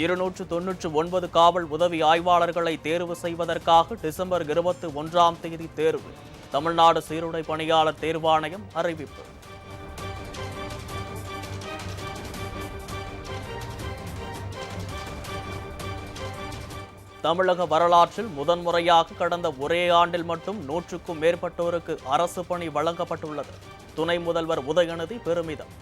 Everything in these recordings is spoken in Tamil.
299 காவல் உதவி ஆய்வாளர்களை தேர்வு செய்வதற்காக டிசம்பர் 21ஆம் தேதி தேர்வு. தமிழ்நாடு சீருடை பணியாளர் தேர்வாணையம் அறிவிப்பு. தமிழக வரலாற்றில் முதன்முறையாக கடந்த ஒரே ஆண்டில் மட்டும் 100க்கும் மேற்பட்டோருக்கு அரசு பணி வழங்கப்பட்டுள்ளது. துணை முதல்வர் உதயநிதி பெருமிதம்.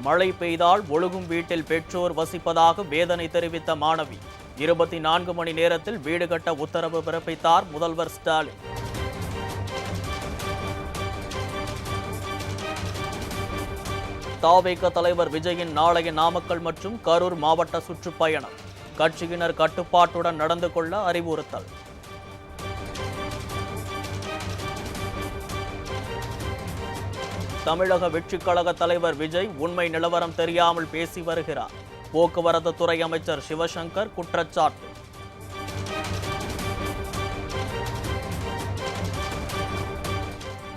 மழை பெய்தால் ஒழுகும் வீட்டில் பெற்றோர் வசிப்பதாக வேதனை தெரிவித்த மாணவி. 24 மணி நேரத்தில் வீடு கட்ட உத்தரவு பிறப்பித்தார் முதல்வர் ஸ்டாலின். தவேக தலைவர் விஜயின் நாளைய நாமக்கல் மற்றும் கரூர் மாவட்ட சுற்றுப்பயணம். கட்சியினர் கட்டுப்பாட்டுடன் நடந்து கொள்ள அறிவுறுத்தல். தமிழக வெற்றிக் கழக தலைவர் விஜய் உண்மை நிலவரம் தெரியாமல் பேசி வருகிறார். போக்குவரத்து துறை அமைச்சர் சிவசங்கர் குற்றச்சாட்டு.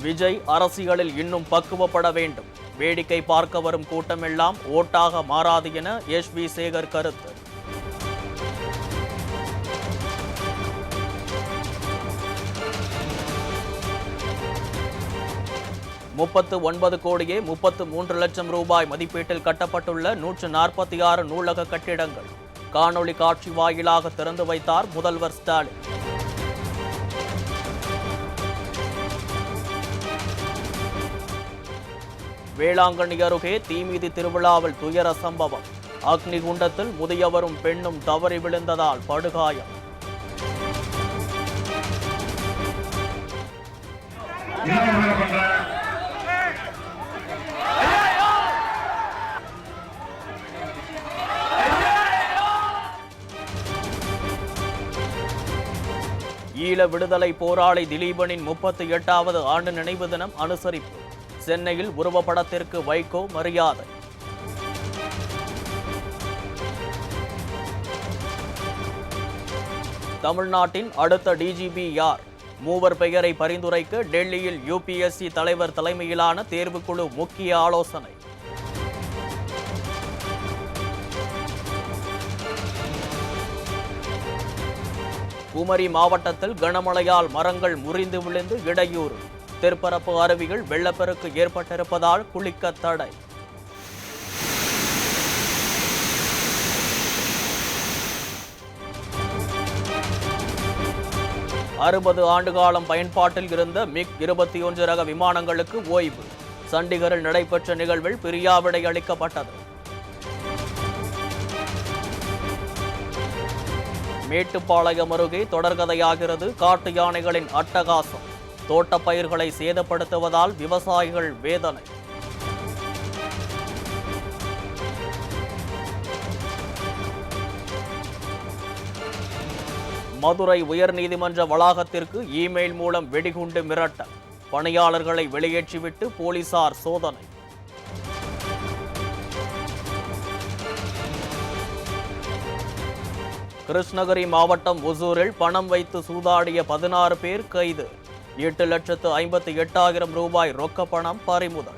விஜய் அரசியலில் இன்னும் பக்குவப்பட வேண்டும். வேடிக்கை பார்க்க வரும் கூட்டமெல்லாம் ஓட்டாக மாறாது என எஸ்.வி. சேகர் கருத்து. $39 கோடியே 33 லட்சம் ரூபாய் மதிப்பீட்டில் கட்டப்பட்டுள்ள 146 நூலக கட்டிடங்கள் காணொலி காட்சி வாயிலாக திறந்து வைத்தார் முதல்வர் ஸ்டாலின். வேளாங்கண்ணி அருகே தீமிதி திருவிழாவில் துயர சம்பவம். அக்னிகுண்டத்தில் முதியவரும் பெண்ணும் தவறி விழுந்ததால் படுகாயம். ஈழ விடுதலை போராளி திலீபனின் 38வது ஆண்டு நினைவு தினம் அனுசரிப்பு. சென்னையில் உருவப்படத்திற்கு வைகோ மரியாதை. தமிழ்நாட்டின் அடுத்த டிஜிபி யார்? மூவர் பெயரை பரிந்துரைக்க டெல்லியில் யுபிஎஸ்சி தலைவர் தலைமையிலான தேர்வுக்குழு முக்கிய ஆலோசனை. குமரி மாவட்டத்தில் கனமழையால் மரங்கள் முறிந்து விழுந்து இடையூறு. தெற்பரப்பு அருவிகள் வெள்ளப்பெருக்கு ஏற்பட்டிருப்பதால் குளிக்க தடை. அறுபது ஆண்டு காலம் பயன்பாட்டில் இருந்த MiG-21 ரக விமானங்களுக்கு ஓய்வு. சண்டிகரில் நடைபெற்ற நிகழ்வில் பிரியாவிடை அளிக்கப்பட்டது. மேட்டுப்பாளையம் அருகே தொடர்கதையாகிறது காட்டு யானைகளின் அட்டகாசம். தோட்டப்பயிர்களை சேதப்படுத்துவதால் விவசாயிகள் வேதனை. மதுரை உயர்நீதிமன்ற வளாகத்திற்கு இமெயில் மூலம் வெடிகுண்டு மிரட்டல். பணியாளர்களை வெளியேற்றிவிட்டு போலீசார் சோதனை. கிருஷ்ணகிரி மாவட்டம் ஒசூரில் பணம் வைத்து சூதாடிய 16 பேர் கைது. 8,58,000 ரூபாய் ரொக்க பணம் பறிமுதல்.